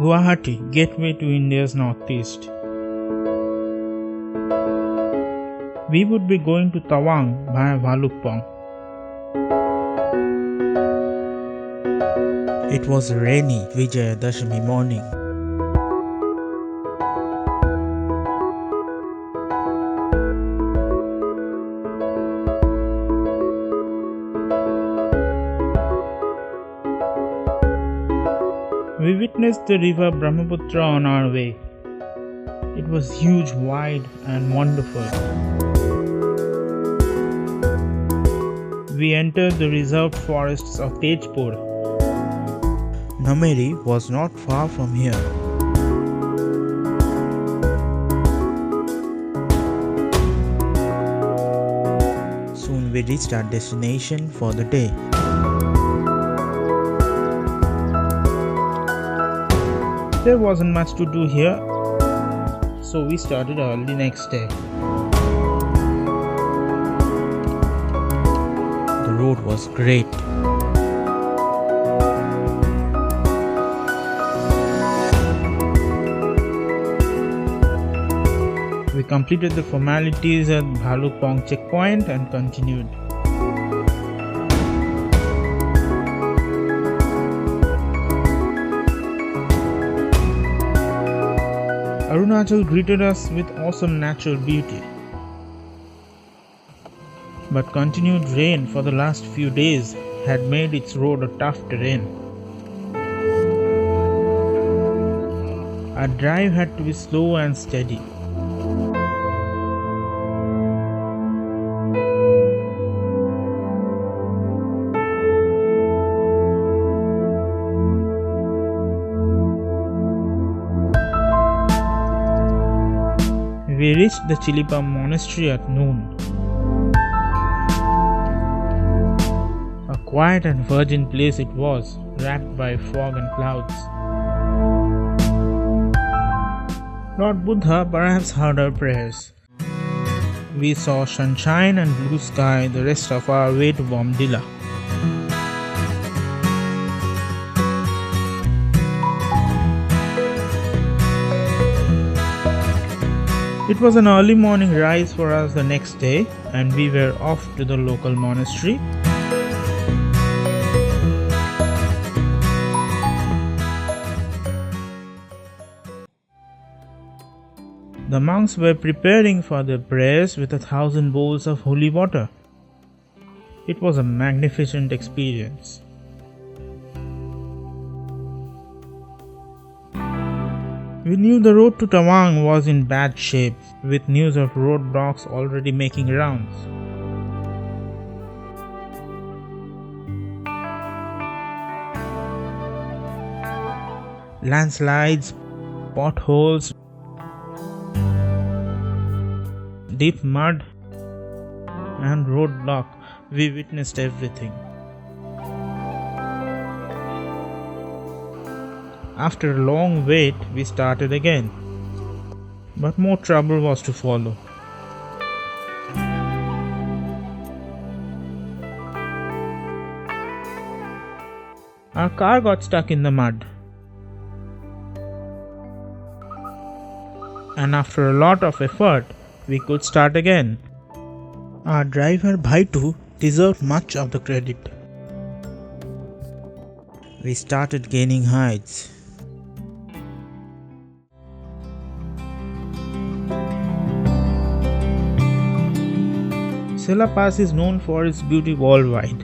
Guwahati, gateway to India's northeast. We would be going to Tawang via Bhalukpong. It was a rainy Vijayadashami morning. We witnessed the river Brahmaputra on our way. It was huge, wide and wonderful. We entered the reserved forests of Tejpur. Nameri was not far from here. Soon we reached our destination for the day. There wasn't much to do here, so we started early next day. The road was great. We completed the formalities at Bhalukpong checkpoint and continued. Arunachal greeted us with awesome natural beauty. But continued rain for the last few days had made its road a tough terrain. Our drive had to be slow and steady. We reached the Chilipa monastery at noon. A quiet and virgin place it was, wrapped by fog and clouds. Lord Buddha perhaps heard our prayers. We saw sunshine and blue sky the rest of our way to Bomdila. It was an early morning rise for us the next day, and we were off to the local monastery. The monks were preparing for their prayers with 1,000 bowls of holy water. It was a magnificent experience. We knew the road to Tawang was in bad shape, with news of roadblocks already making rounds. Landslides, potholes, deep mud, and roadblock. We witnessed everything. After a long wait, we started again. But more trouble was to follow. Our car got stuck in the mud. And after a lot of effort, we could start again. Our driver Bhaitu deserved much of the credit. We started gaining heights. Sela Pass is known for its beauty worldwide.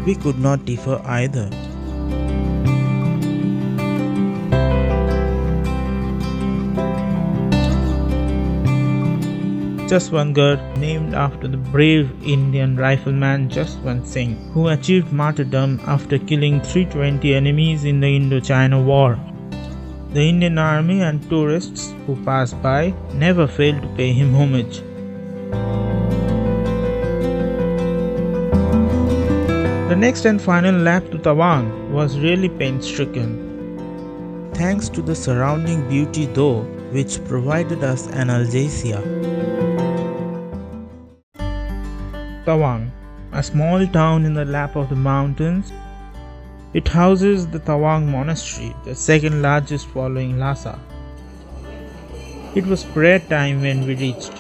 We could not differ either. Jaswantgarh, named after the brave Indian rifleman Jaswant Singh, who achieved martyrdom after killing 320 enemies in the Indo-China War. The Indian army and tourists who passed by never failed to pay him homage. The next and final lap to Tawang was really pain-stricken. Thanks to the surrounding beauty though, which provided us analgesia. Tawang, a small town in the lap of the mountains. It houses the Tawang monastery, the second largest following Lhasa. It was prayer time when we reached.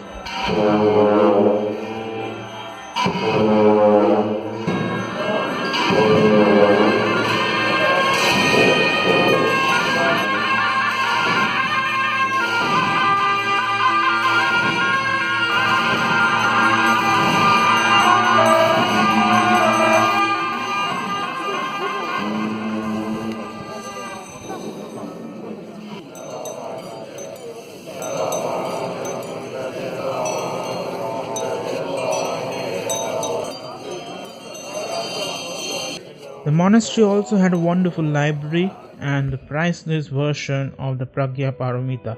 The monastery also had a wonderful library and the priceless version of the Pragya Paramita.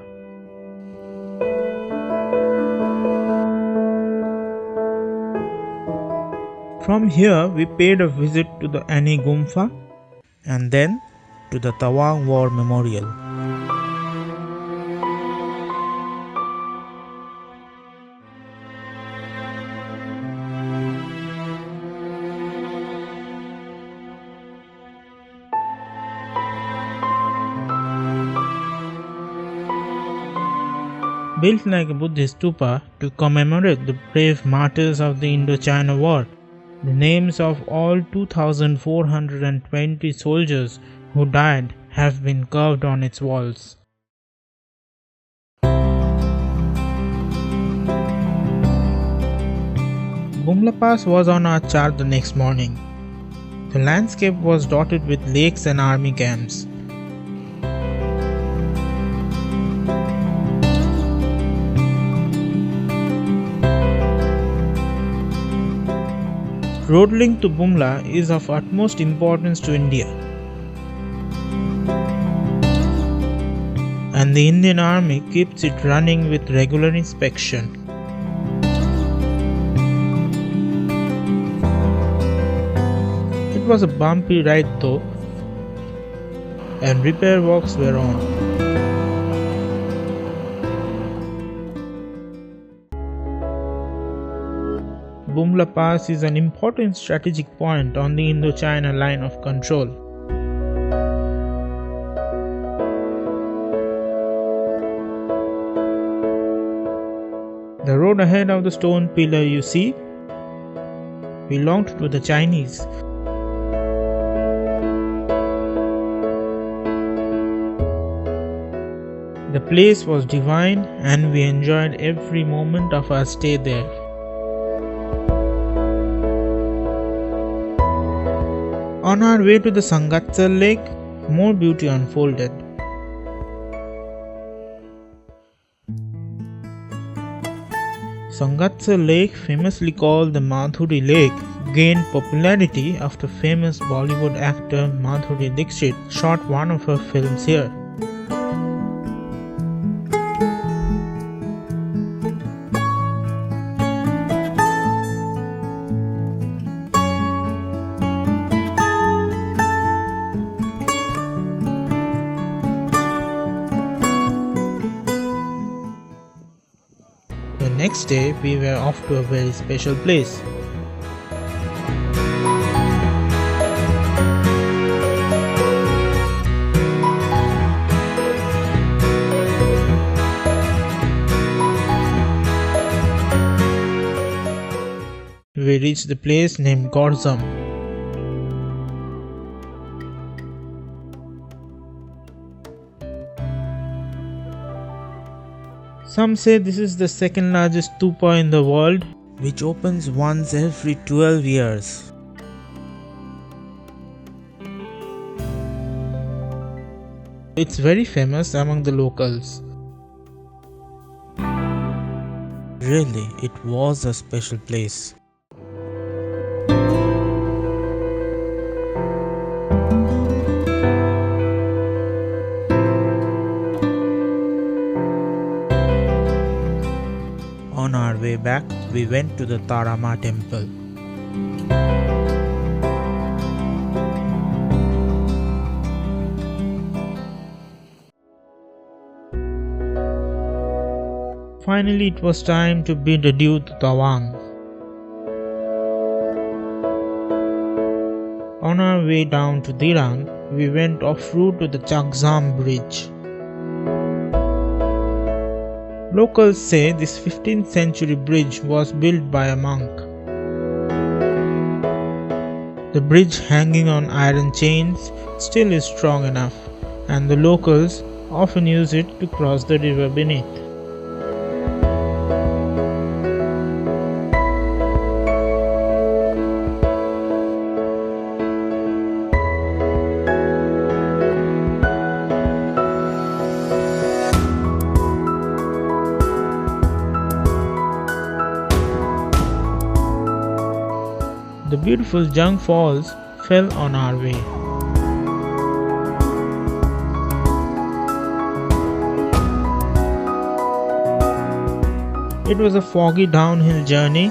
From here, we paid a visit to the Ani Gumfa and then to the Tawang War Memorial. Built like a Buddhist stupa to commemorate the brave martyrs of the Indochina War. The names of all 2,420 soldiers who died have been carved on its walls. Bumla Pass was on our chart the next morning. The landscape was dotted with lakes and army camps. Road link to Bumla is of utmost importance to India, and the Indian Army keeps it running with regular inspection. It was a bumpy ride though, and repair works were on. Bomdila Pass is an important strategic point on the Indochina line of control. The road ahead of the stone pillar you see belonged to the Chinese. The place was divine and we enjoyed every moment of our stay there. On our way to the Sangatsal lake, more beauty unfolded. Sangatsal lake, famously called the Madhuri Lake, gained popularity after famous Bollywood actor Madhuri Dixit shot one of her films here. The next day, we were off to a very special place. We reached the place named Gorzam. Some say this is the second largest stupa in the world, which opens once every 12 years. It's very famous among the locals. Really, it was a special place. On our way back, we went to the Tarama temple. Finally, it was time to bid adieu to Tawang. On our way down to Dirang, we went off-route to the Chakzam Bridge. Locals say this 15th century bridge was built by a monk. The bridge, hanging on iron chains, still is strong enough, and the locals often use it to cross the river beneath. The beautiful Jung Falls fell on our way. It was a foggy downhill journey.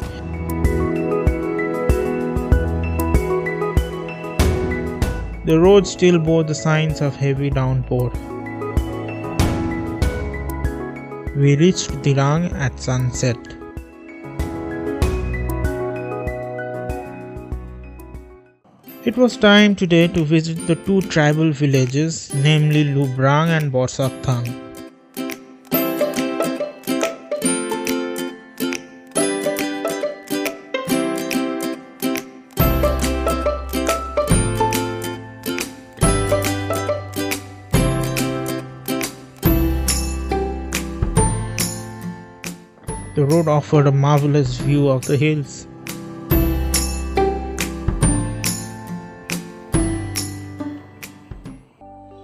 The road still bore the signs of heavy downpour. We reached Dirang at sunset. It was time today to visit the two tribal villages, namely Lubrang and Borsakthang. The road offered a marvelous view of the hills.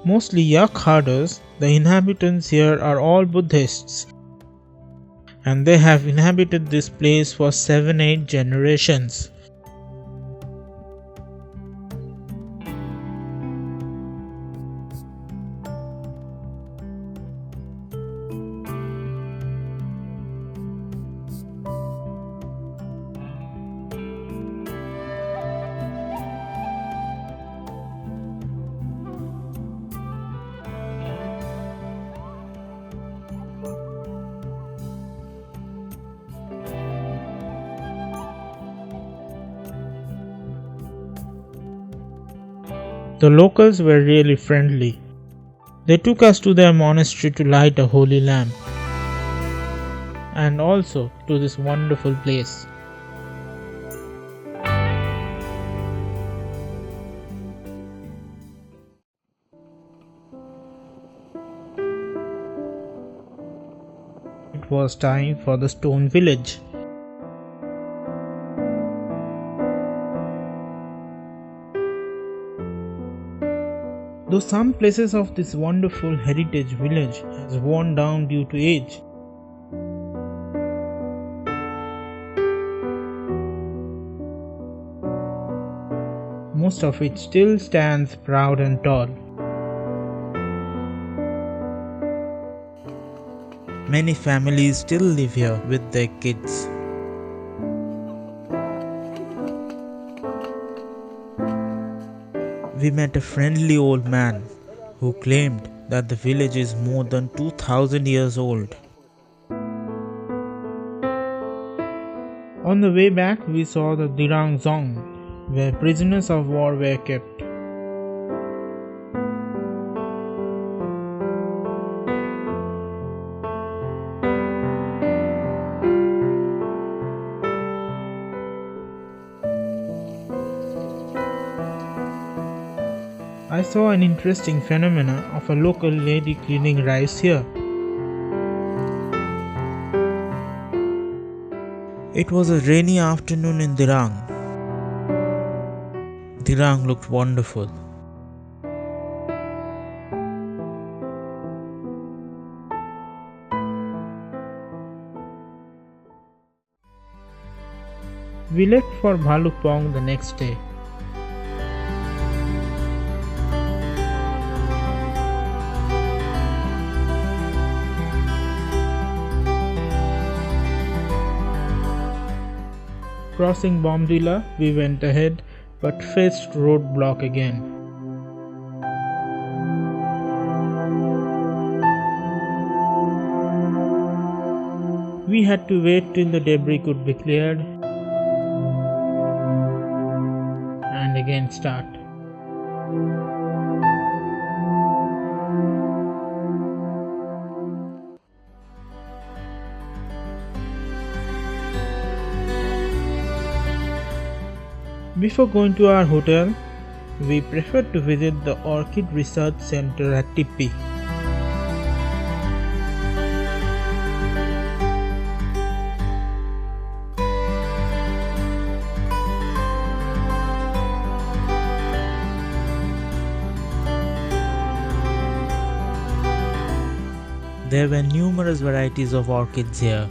Mostly yak herders, the inhabitants here are all Buddhists, and they have inhabited this place for 7-8 generations. The locals were really friendly. They took us to their monastery to light a holy lamp, and also to this wonderful place. It was time for the stone village. Though some places of this wonderful heritage village has worn down due to age, most of it still stands proud and tall. Many families still live here with their kids. We met a friendly old man who claimed that the village is more than 2000 years old. On the way back, we saw the Dirang Zong, where prisoners of war were kept. I saw an interesting phenomena of a local lady cleaning rice here. It was a rainy afternoon in Dirang. Dirang looked wonderful. We left for Bhalukpong the next day. Crossing Bomdila, we went ahead but faced roadblock again. We had to wait till the debris could be cleared and again start. Before going to our hotel, we preferred to visit the Orchid Research Center at Tippi. There were numerous varieties of orchids here.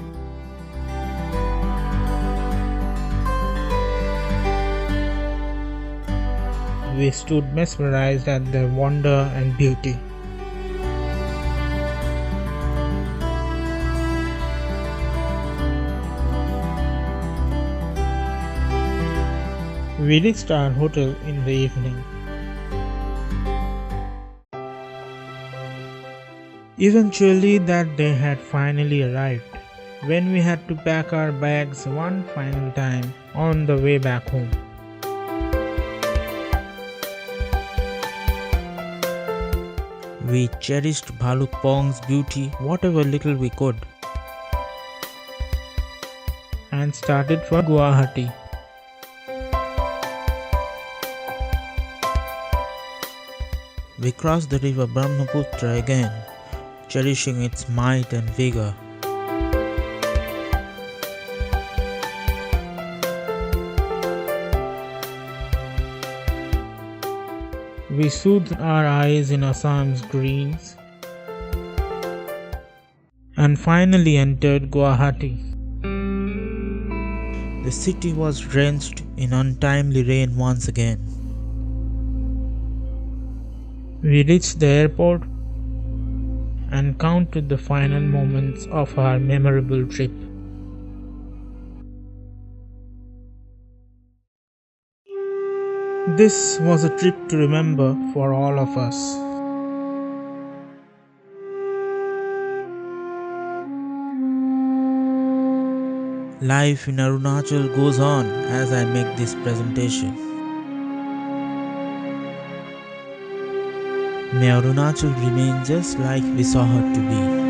We stood mesmerized at their wonder and beauty. We reached our hotel in the evening. Eventually that day had finally arrived, when we had to pack our bags one final time on the way back home. We cherished Bhalukpong's beauty whatever little we could. And started for Guwahati. We crossed the river Brahmaputra again, cherishing its might and vigor. We soothed our eyes in Assam's greens and finally entered Guwahati. The city was drenched in untimely rain once again. We reached the airport and counted the final moments of our memorable trip. This was a trip to remember for all of us. Life in Arunachal goes on as I make this presentation. May Arunachal remain just like we saw her to be.